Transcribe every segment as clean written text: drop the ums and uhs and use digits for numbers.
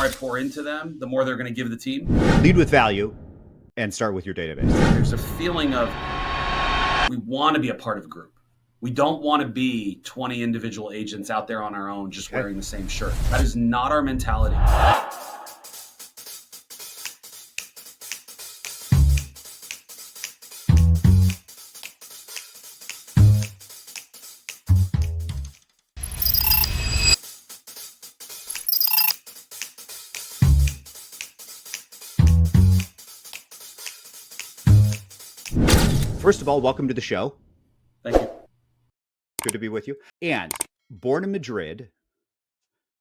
more I pour into them, the more they're going to give the team. Lead with value and start with your database. There's a feeling of we want to be a part of a group. We don't want to be 20 individual agents out there on our own just wearing the same shirt. That is not our mentality. First of all, welcome to the show. Thank you. Good to be with you. And born in Madrid,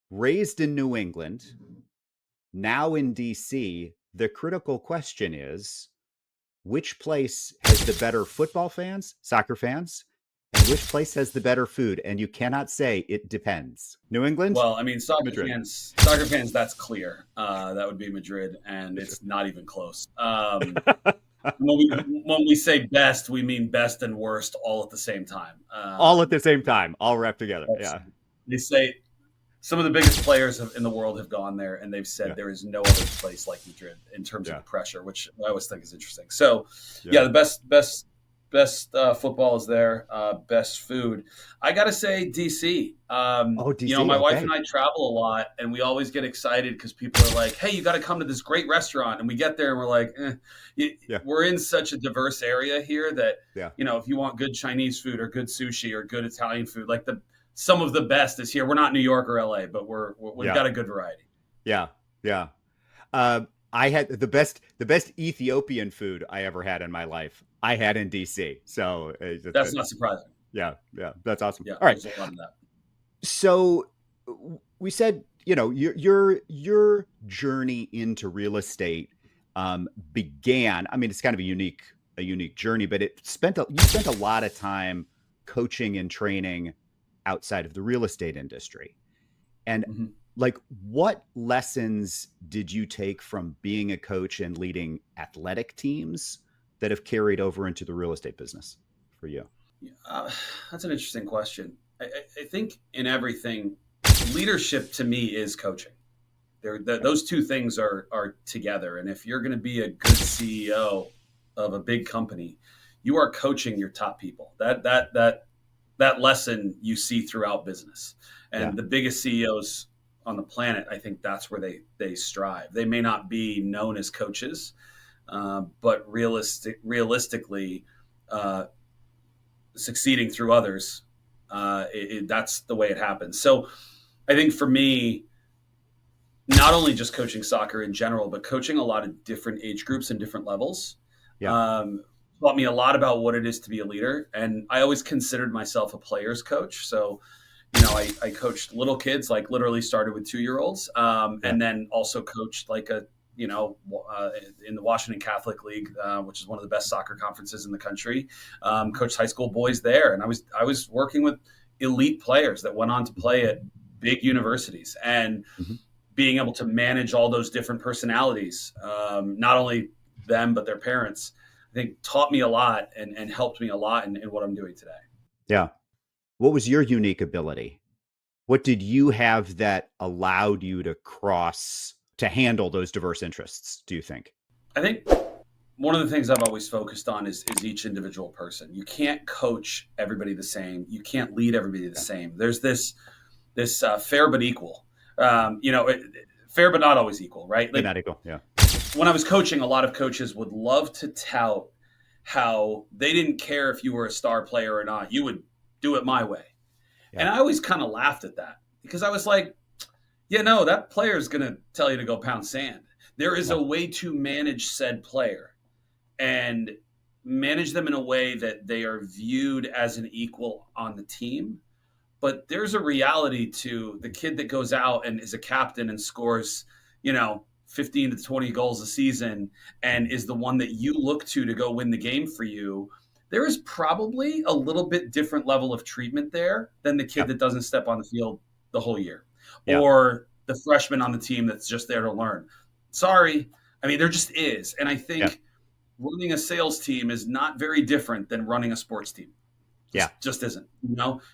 raised in New England, now in DC, the critical question is, which place has the better football fans, soccer fans, and which place has the better food? And you cannot say it depends. New England? Well, I mean, soccer fans, that's clear. That would be Madrid, and it's not even close. When we say best, we mean best and worst all at the same time. All at the same time, all wrapped together. Yeah. They say some of the biggest players in the world have gone there, and they've said there is no other place like Madrid in terms of the pressure, which I always think is interesting. So, the best football is there, best food. I got to say DC. DC. My wife and I travel a lot, and we always get excited because people are like, hey, you got to come to this great restaurant. And we get there and we're like, we're in such a diverse area here that, if you want good Chinese food or good sushi or good Italian food, like some of the best is here. We're not New York or LA, but we've got a good variety. Yeah. Yeah. I had the best Ethiopian food I ever had in my life. I had in DC. So that's not surprising. Yeah. That's awesome. Yeah, all right. There's a lot of that. So we said, your journey into real estate began. I mean, it's kind of a unique journey, but you spent a lot of time coaching and training outside of the real estate industry. And like, what lessons did you take from being a coach and leading athletic teams that have carried over into the real estate business for you? That's an interesting question. I think in everything, leadership to me is coaching. Those two things are together. And if you're going to be a good CEO of a big company, you are coaching your top people. That lesson you see throughout business. And the biggest CEOs on the planet, I think that's where they strive. They may not be known as coaches, but realistically, succeeding through others, that's the way it happens. So I think for me, not only just coaching soccer in general, but coaching a lot of different age groups and different levels, taught me a lot about what it is to be a leader. And I always considered myself a player's coach. So, I coached little kids, like literally started with 2-year-olds, and then also coached like in the Washington Catholic League, which is one of the best soccer conferences in the country. Coached high school boys there, and I was working with elite players that went on to play at big universities, and being able to manage all those different personalities, not only them but their parents, I think taught me a lot and helped me a lot in what I'm doing today. Yeah. What was your unique ability? What did you have that allowed you to handle those diverse interests, do you think? I think one of the things I've always focused on is each individual person. You can't coach everybody the same. You can't lead everybody the same. There's this fair but equal, fair but not always equal, right? Like, not equal, yeah. When I was coaching, a lot of coaches would love to tout how they didn't care if you were a star player or not. You would do it my way. Yeah. And I always kind of laughed at that because I was like, that player is going to tell you to go pound sand. There is a way to manage said player and manage them in a way that they are viewed as an equal on the team. But there's a reality to the kid that goes out and is a captain and scores, 15 to 20 goals a season and is the one that you look to go win the game for you. There is probably a little bit different level of treatment there than the kid that doesn't step on the field the whole year, or the freshman on the team that's just there to learn. Sorry. I mean, there just is. And I think running a sales team is not very different than running a sports team. Just isn't.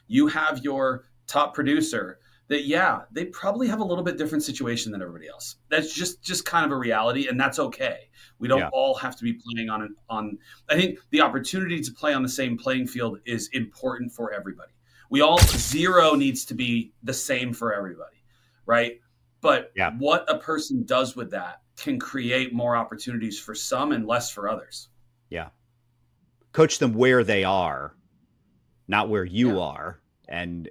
You have your top producer that, yeah, they probably have a little bit different situation than everybody else. That's just kind of a reality, and that's okay. We don't Yeah. all have to be playing on. I think the opportunity to play on the same playing field is important for everybody. We all, zero needs to be the same for everybody, right? But Yeah. what a person does with that can create more opportunities for some and less for others. Yeah. Coach them where they are, not where you Yeah, are. And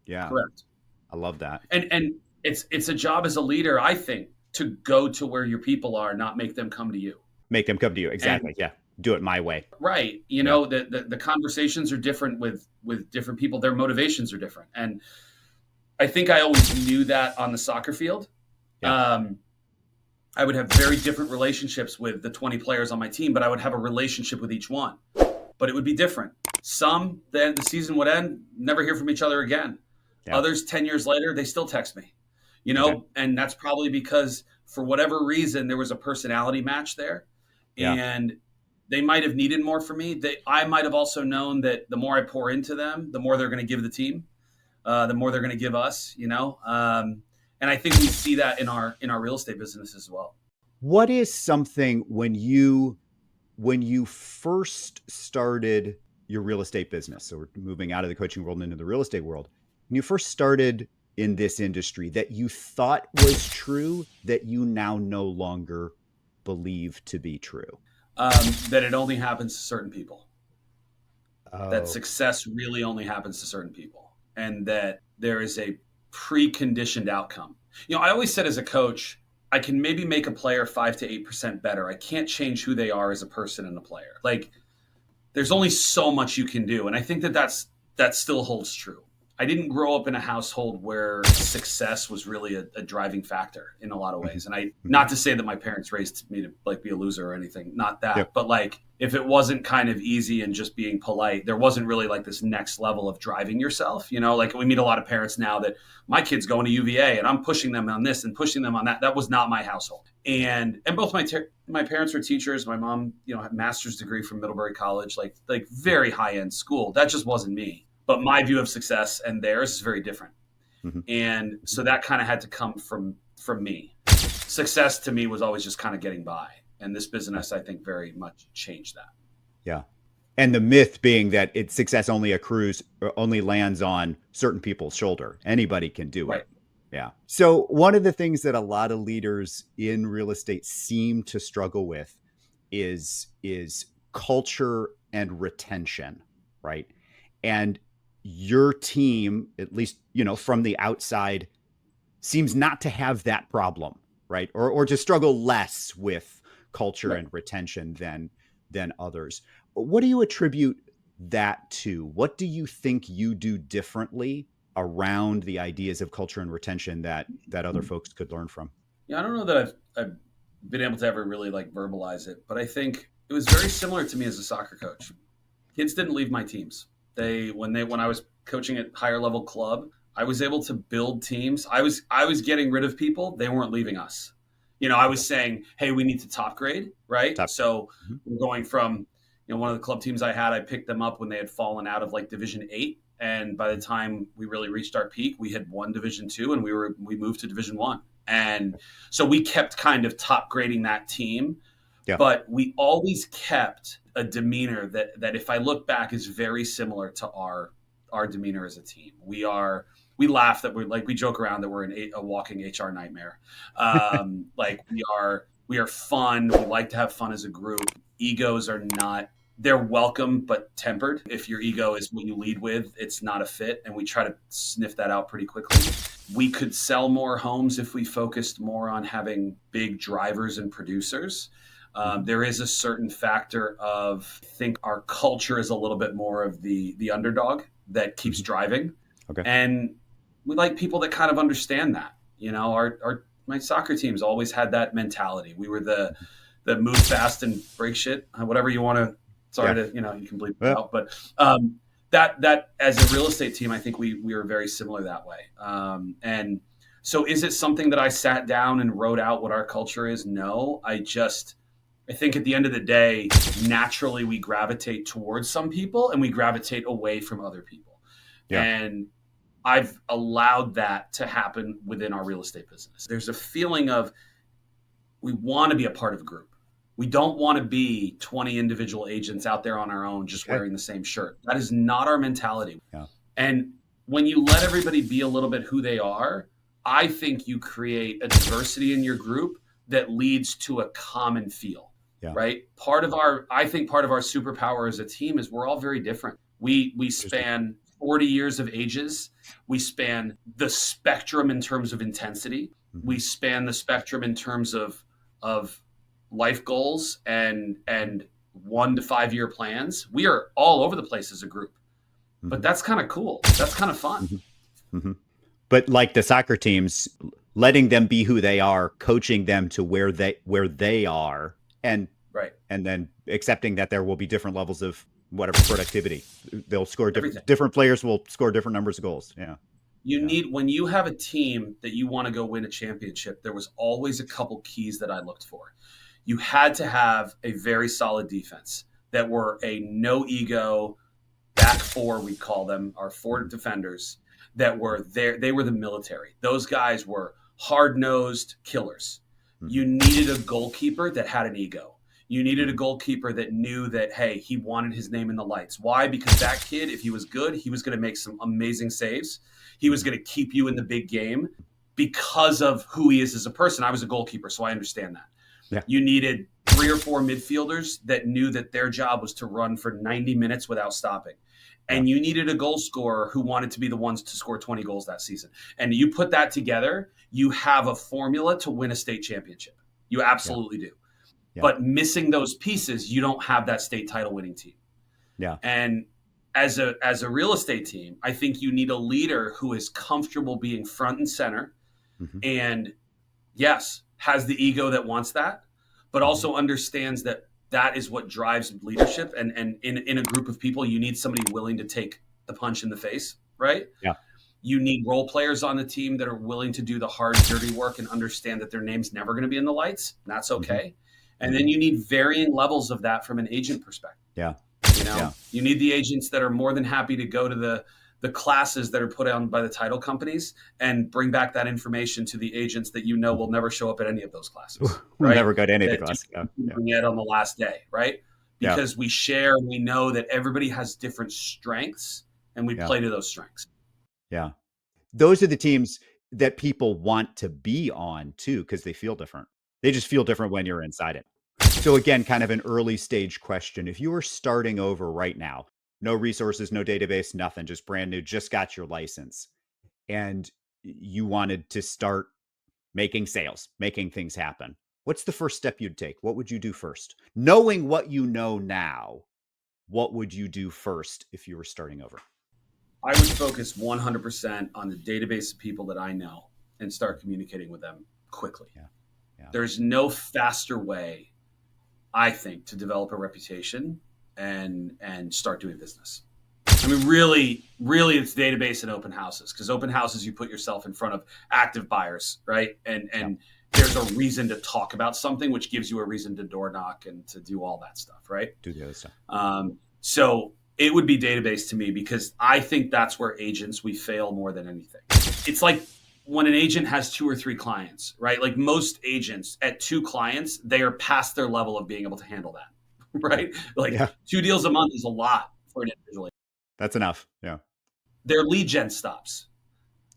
yeah, correct. I love that. And it's a job as a leader, I think, to go to where your people are, not make them come to you. Make them come to you. And Exactly. Yeah. Do it my way. right, Yeah. the conversations are different with different people. Their motivations are different, and I think I always knew that on the soccer field. Yeah. I would have very different relationships with the 20 players on my team, but I would have a relationship with each one. But it would be different. Some, then the season would end, never hear from each other again. Yeah. Others, 10 years later, they still text me, Okay. and that's probably because for whatever reason, there was a personality match there. Yeah. And they might have needed more from me. I might have also known that the more I pour into them, the more they're going to give the team, the more they're going to give us. And I think we see that in our real estate business as well. What is something when you first started your real estate business, so we're moving out of the coaching world into the real estate world, when you first started in this industry, that you thought was true that you now no longer believe to be true? That it only happens to certain people. That Oh, success really only happens to certain people, and that there is a preconditioned outcome. I always said as a coach, I can maybe make a player 5 to 8% better. I can't change who they are as a person and a player. Like, there's only so much you can do, and I think that still holds true. I didn't grow up in a household where success was really a driving factor in a lot of mhm, ways. And mhm. not to say that my parents raised me to like be a loser or anything, not that, Yep. but like if it wasn't kind of easy and just being polite, there wasn't really like this next level of driving yourself. Like we meet a lot of parents now that my kid's going to UVA and I'm pushing them on this and pushing them on that. That was not my household. And both my parents were teachers. My mom, had a master's degree from Middlebury College, like very high end school. That just wasn't me. But my view of success and theirs is very different. Mhm. And so that kind of had to come from me. Success to me was always just kind of getting by. And this Yeah. business, I think, very much changed that. Yeah. And the myth being that success only accrues or only lands on certain people's shoulder. Anybody can do Right. it. Yeah. So one of the things that a lot of leaders in real estate seem to struggle with is culture and retention, right? And your team, at least, from the outside, seems not to have that problem, right? Or to struggle less with culture Right. and retention than others. What do you attribute that to? What do you think you do differently around the ideas of culture and retention that other folks could learn from? Yeah, I don't know that I've been able to ever really like verbalize it, but I think it was very similar to me as a soccer coach. Kids didn't leave my teams. When I was coaching at higher level club, I was able to build teams. I was getting rid of people. They weren't leaving us. I Okay. was saying, hey, we need to top grade, right? Top. So Mhm. we're going from, one of the club teams I had, I picked them up when they had fallen out of like Division 8. And by the time we really reached our peak, we had won Division 2 and we moved to Division 1. And so we kept kind of top grading that team, Yeah. but we always kept a demeanor that if I look back is very similar to our demeanor as a team. We laugh that we joke around that we're a walking HR nightmare. Like we are fun. We like to have fun as a group. Egos are not, they're welcome but tempered. If your ego is what you lead with, it's not a fit, and we try to sniff that out pretty quickly. We could sell more homes if we focused more on having big drivers and producers. Mhm. There is a certain factor of, I think our culture is a little bit more of the underdog that keeps Mhm. driving, Okay. and we like people that kind of understand that. Our my soccer teams always had that mentality. We were the move fast and break shit, whatever you want to. Sorry Yeah. to you can bleep it Well, out, but that as a real estate team, I think we were very similar that way. And so, is it something that I sat down and wrote out what our culture is? No, I think at the end of the day, naturally we gravitate towards some people and we gravitate away from other people. yeah. And I've allowed that to happen within our real estate business. There's a feeling of we want to be a part of a group. We don't want to be 20 individual agents out there on our own just Okay. wearing the same shirt. That is not our mentality. Yeah. And when you let everybody be a little bit who they are, I think you create a diversity in your group that leads to a common feel. Yeah. Right? I think part of our superpower as a team is we're all very different. We span 40 years of ages. We span the spectrum in terms of intensity. Mm-hmm. We span the spectrum in terms of life goals and 1 to 5 year plans. We are all over the place as a group. Mm-hmm. But that's kind of cool. That's kind of fun. Mm-hmm. Mm-hmm. But like the soccer teams, letting them be who they are, coaching them to where they are, and right, and then accepting that there will be different levels of whatever productivity. They'll score different players will score different numbers of goals. Yeah. You need, when you have a team that you want to go win a championship, there was always a couple keys that I looked for. You had to have a very solid defense that were a no ego back four, we call them, our four defenders that were there. They were the military. Those guys were hard-nosed killers. You needed a goalkeeper that had an ego. You needed a goalkeeper that knew that, hey, he wanted his name in the lights. Why? Because that kid, if he was good, he was going to make some amazing saves. He was going to keep you in the big game because of who he is as a person. I was a goalkeeper, so I understand that. Yeah. You needed 3 or 4 midfielders that knew that their job was to run for 90 minutes without stopping. And you needed a goal scorer who wanted to be the ones to score 20 goals that season. And you put that together, you have a formula to win a state championship. You absolutely do. Yeah. But missing those pieces, you don't have that state title winning team. Yeah. And as a real estate team, I think you need a leader who is comfortable being front and center and, yes, has the ego that wants that, but also understands that that is what drives leadership. And in a group of people, you need somebody willing to take the punch in the face, right? Yeah. You need role players on the team that are willing to do the hard, dirty work and understand that their name's never going to be in the lights. That's okay. And then you need varying levels of that from an agent perspective. Yeah. You need the agents that are more than happy to go to the classes that are put on by the title companies and bring back that information to the agents that will never show up at any of those classes. We'll never go to any of the classes. Bring it on the last day, right? Because we share and we know that everybody has different strengths and we play to those strengths. Yeah. Those are the teams that people want to be on too, because they feel different. They just feel different when you're inside it. So again, kind of an early stage question. If you were starting over right now, no resources, no database, nothing, just brand new, just got your license, and you wanted to start making sales, making things happen, what's the first step you'd take? What would you do first? Knowing what you know now, what would you do first if you were starting over? I would focus 100% on the database of people that I know and start communicating with them quickly. Yeah. There's no faster way, I think, to develop a reputation and start doing business. I mean, really, it's database and open houses, because open houses, you put yourself in front of active buyers, right? And there's a reason to talk about something, which gives you a reason to door knock and to do all that stuff, right? Do the other stuff. So it would be database to me, because I think that's where agents, we fail more than anything. It's like when an agent has 2 or 3 clients, right? Like most agents at 2 clients, they are past their level of being able to handle that. Right? Like 2 deals a month is a lot for an individual. That's enough. Yeah. Their lead gen stops,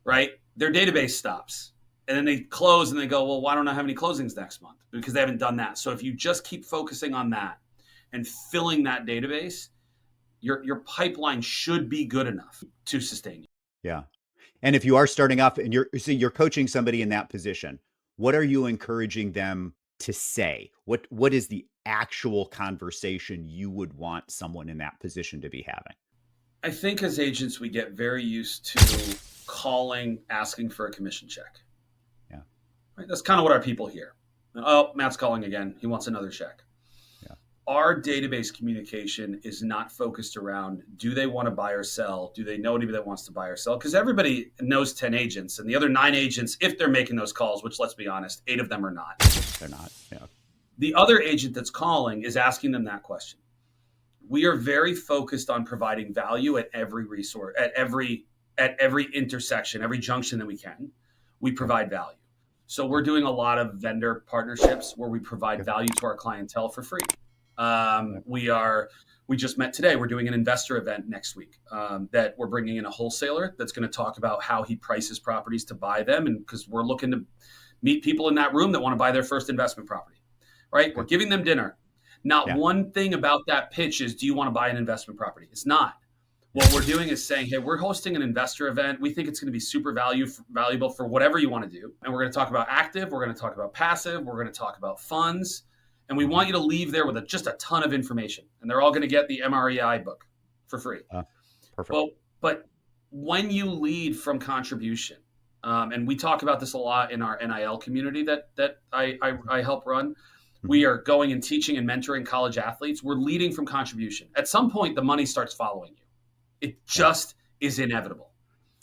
right? Their database stops. And then they close and they go, well, why don't I have any closings next month? Because they haven't done that. So if you just keep focusing on that and filling that database, your pipeline should be good enough to sustain you. Yeah. And if you are starting off and you're coaching somebody in that position, what are you encouraging them to say? What is the actual conversation you would want someone in that position to be having? I think as agents, we get very used to calling, asking for a commission check. Yeah. Right? That's kind of what our people hear. Oh, Matt's calling again. He wants another check. Yeah. Our database communication is not focused around, do they want to buy or sell? Do they know anybody that wants to buy or sell? Because everybody knows 10 agents, and the other 9 agents, if they're making those calls, which, let's be honest, 8 of them are not. They're not. Yeah. The other agent that's calling is asking them that question. We are very focused on providing value at every resource, at every at every intersection, every junction that we can, we provide value. So we're doing a lot of vendor partnerships where we provide value to our clientele for free. We just met today. We're doing an investor event next week that we're bringing in a wholesaler that's going to talk about how he prices properties to buy them. And because we're looking to meet people in that room that want to buy their first investment property, right? We're giving them dinner. Not one thing about that pitch is, do you want to buy an investment property? It's not. What we're doing is saying, hey, we're hosting an investor event. We think it's going to be super valuable for whatever you want to do. And we're going to talk about active. We're going to talk about passive. We're going to talk about funds. And we want you to leave there with just a ton of information. And they're all going to get the MREI book for free. Perfect. Well, but when you lead from contribution, and we talk about this a lot in our NIL community that I help run, we are going and teaching and mentoring college athletes. We're leading from contribution. At some point, the money starts following you. It just is inevitable.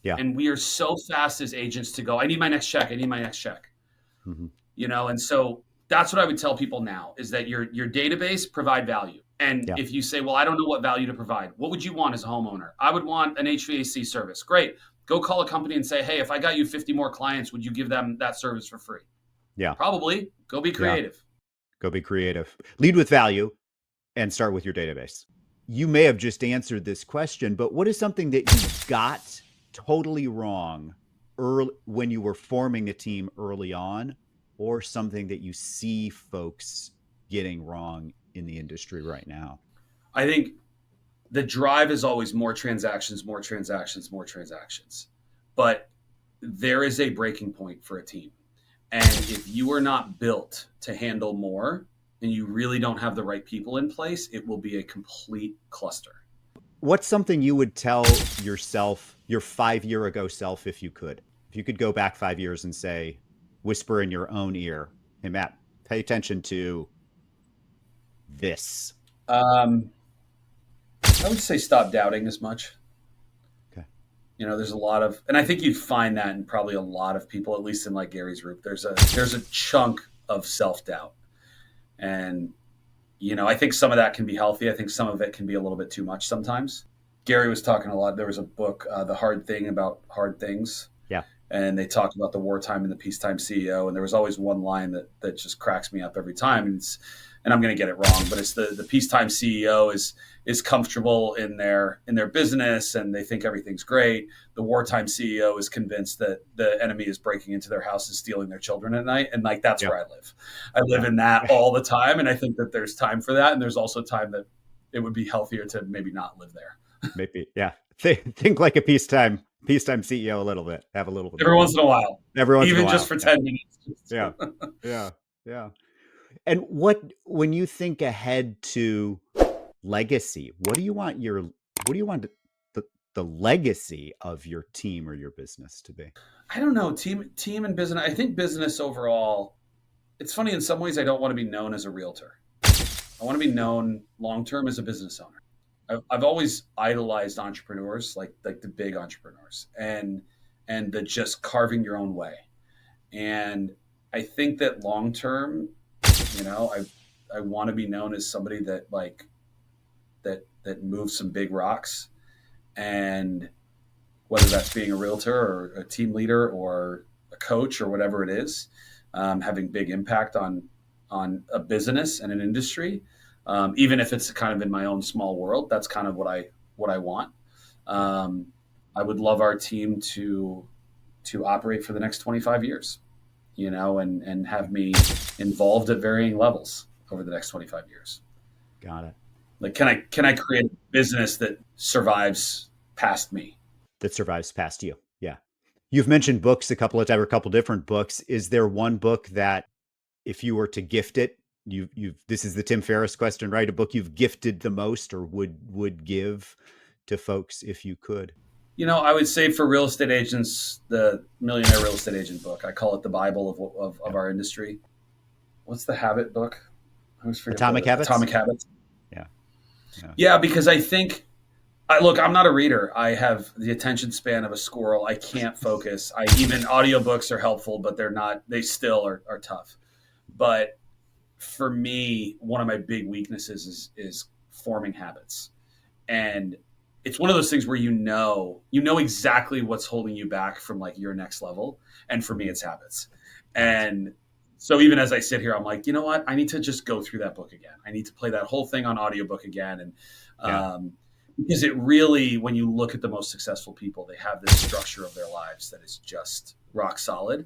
Yeah. And we are so fast as agents to go, I need my next check. I need my next check. And so that's what I would tell people now is that your database provide value. And if you say, well, I don't know what value to provide, what would you want as a homeowner? I would want an HVAC service. Great. Go call a company and say, hey, if I got you 50 more clients, would you give them that service for free? Yeah. Probably. Go be creative. Yeah. Go be creative. Lead with value and start with your database. You may have just answered this question, but what is something that you got totally wrong early when you were forming a team early on, or something that you see folks getting wrong in the industry right now? I think the drive is always more transactions, more transactions, more transactions. But there is a breaking point for a team. And if you are not built to handle more, and you really don't have the right people in place, it will be a complete cluster. What's something you would tell yourself, your 5-year ago self, if you could go back 5 years and say, whisper in your own ear, hey, Matt, pay attention to this? I would say stop doubting as much. Okay. There's a lot of, and I think you'd find that in probably a lot of people, at least in like Gary's group, there's a chunk of self-doubt. And, I think some of that can be healthy. I think some of it can be a little bit too much sometimes. Gary was talking a lot. There was a book, The Hard Thing About Hard Things. Yeah. And they talked about the wartime and the peacetime CEO. And there was always one line that just cracks me up every time. And I'm going to get it wrong, but it's the peacetime CEO is comfortable in their business and they think everything's great. The wartime CEO is convinced that the enemy is breaking into their house and stealing their children at night. And like, that's where I live. I live in that all the time. And I think that there's time for that. And there's also time that it would be healthier to maybe not live there. Maybe. Yeah. Think like a peacetime CEO a little bit. Have a little bit. Every once in a while. Even just for 10 minutes. Yeah. Yeah. And when you think ahead to legacy, what do you want the legacy of your team or your business to be? I don't know. Team and business. I think business overall, it's funny in some ways I don't want to be known as a realtor. I want to be known long-term as a business owner. I've always idolized entrepreneurs, like the big entrepreneurs and the just carving your own way. And I think that long-term, I want to be known as somebody that that moves some big rocks, and whether that's being a realtor or a team leader or a coach or whatever it is, having big impact on a business and an industry, even if it's kind of in my own small world. That's kind of what I want. I would love our team to operate for the next 25 years, and have me involved at varying levels over the next 25 years. Got it. Like, can I create a business that survives past me? That survives past you. Yeah. You've mentioned books a couple of times, a couple different books. Is there one book that if you were to gift it, this is the Tim Ferriss question, right? A book you've gifted the most or would give to folks if you could? I would say for real estate agents, the Millionaire Real Estate Agent book. I call it the Bible of our industry. What's the habit book? I always forget. Atomic Habits? Atomic Habits. Yeah. Yeah, because I think, look, I'm not a reader. I have the attention span of a squirrel. I can't focus. Even audiobooks are helpful, but they still are tough. But for me, one of my big weaknesses is forming habits. And it's one of those things where you know exactly what's holding you back from like your next level. And for me, it's habits. And so even as I sit here, I'm like, you know what? I need to just go through that book again. I need to play that whole thing on audiobook again. And because it really, when you look at the most successful people, they have this structure of their lives that is just rock solid.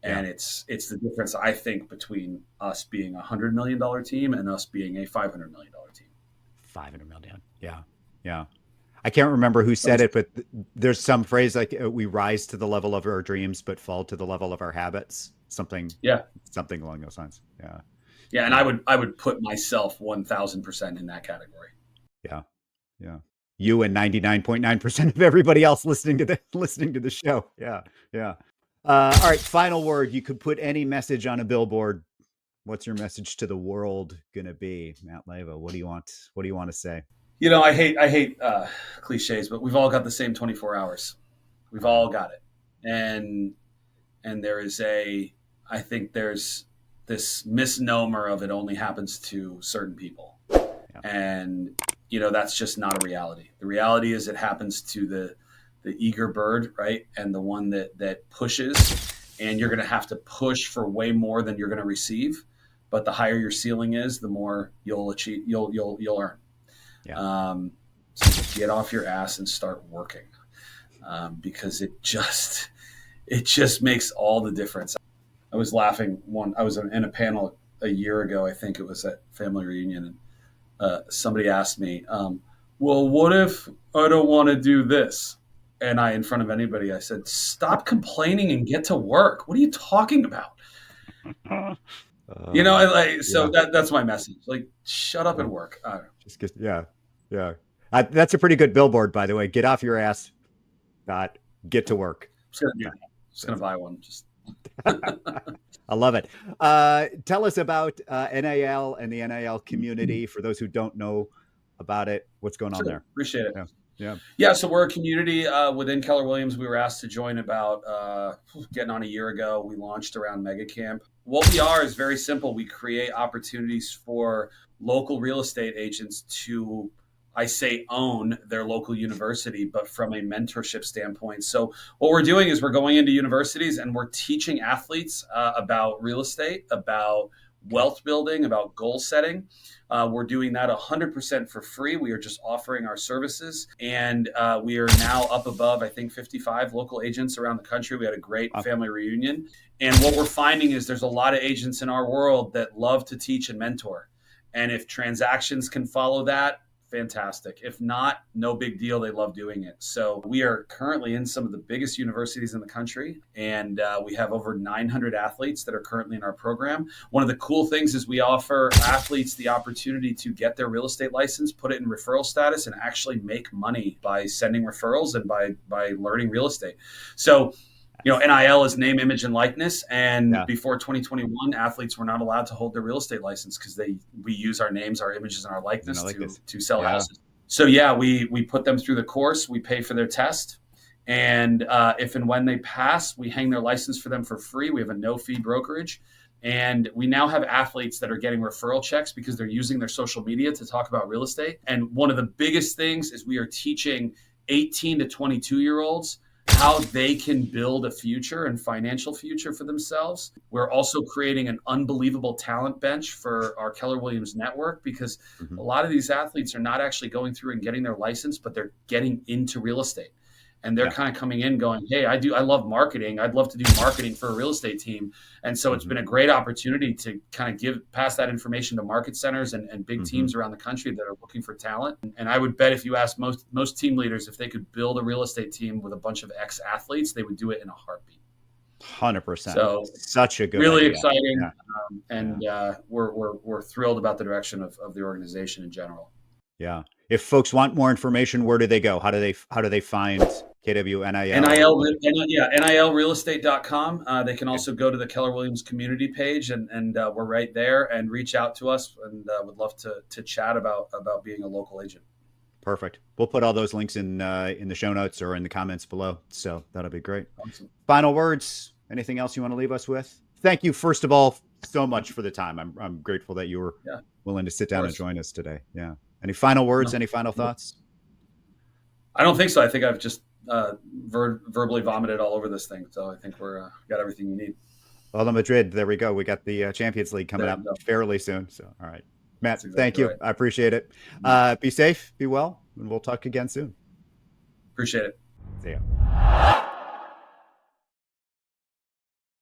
And it's the difference, I think, between us being $100 million team and us being a $500 million team. 500 million. Yeah. Yeah. I can't remember who said it, but there's some phrase like we rise to the level of our dreams, but fall to the level of our habits. Something along those lines. Yeah. Yeah. And I would put myself 1000% in that category. Yeah. Yeah. You and 99.9% of everybody else listening to the show. Yeah. Yeah. All right. Final word. You could put any message on a billboard. What's your message to the world going to be? Matt Leiva, what do you want to say? You know, I hate cliches, but we've all got the same 24 hours. We've all got it. And there is I think there's this misnomer of it only happens to certain people. Yeah. And, you know, that's just not a reality. The reality is it happens to the eager bird, right? And the one that pushes, and you're going to have to push for way more than you're going to receive. But the higher your ceiling is, the more you'll achieve, you'll earn. Yeah. So get off your ass and start working, because it just makes all the difference. I was laughing I was in a panel a year ago, I think it was at Family Reunion, and somebody asked me, well, what if I don't want to do this? And in front of anybody, I said, stop complaining and get to work. What are you talking about? You know, that's my message. Like, shut up and work. Yeah. That's a pretty good billboard, by the way. Get off your ass, get to work. Just gonna buy one. I love it. Tell us about NIL and the NIL community for those who don't know about it. What's going on there? Appreciate it. Yeah. So we're a community within Keller Williams. We were asked to join about getting on a year ago. We launched around Mega Camp. What we are is very simple. We create opportunities for local real estate agents to, I say, own their local university, but from a mentorship standpoint. So what we're doing is we're going into universities and we're teaching athletes about real estate, about wealth building, about goal setting. We're doing that 100% for free. We are just offering our services. And we are now up above, I think, 55 local agents around the country. We had a great family reunion. And what we're finding is there's a lot of agents in our world that love to teach and mentor. And if transactions can follow that, fantastic. If not, no big deal. They love doing it. So we are currently in some of the biggest universities in the country, and we have over 900 athletes that are currently in our program. One of the cool things is we offer athletes the opportunity to get their real estate license, put it in referral status, and actually make money by sending referrals and by learning real estate. So, you know, NIL is name, image, and likeness. And before 2021, athletes were not allowed to hold their real estate license because we use our names, our images, and our likeness to sell houses. So we put them through the course. We pay for their test. And if and when they pass, we hang their license for them for free. We have a no-fee brokerage. And we now have athletes that are getting referral checks because they're using their social media to talk about real estate. And one of the biggest things is we are teaching 18 to 22-year-olds how they can build a future and financial future for themselves. We're also creating an unbelievable talent bench for our Keller Williams network because a lot of these athletes are not actually going through and getting their license, but they're getting into real estate. And they're kind of coming in going, hey, I love marketing. I'd love to do marketing for a real estate team. And so it's been a great opportunity to kind of pass that information to market centers and big teams around the country that are looking for talent. And I would bet if you ask most team leaders if they could build a real estate team with a bunch of ex-athletes, they would do it in a heartbeat. 100%. So such a good really idea. Exciting. We're thrilled about the direction of the organization in general. Yeah. If folks want more information, where do they go? How do they find KW NIL? NILrealestate.com. They can also go to the Keller Williams community page and we're right there, and reach out to us, and would love to chat about being a local agent. Perfect. We'll put all those links in the show notes or in the comments below. So that'll be great. Awesome. Final words. Anything else you want to leave us with? Thank you, first of all, so much for the time. I'm grateful that you were willing to sit down and join us today. Yeah. Any final words? Any final thoughts? I don't think so. I think I've just verbally vomited all over this thing. So I think we're got everything you need. Well, Madrid, there we go. We got the Champions League coming There up you go. fairly soon. So, all right. Matt, That's thank exactly you. right. I appreciate it. Be safe, be well, and we'll talk again soon. Appreciate it. See ya.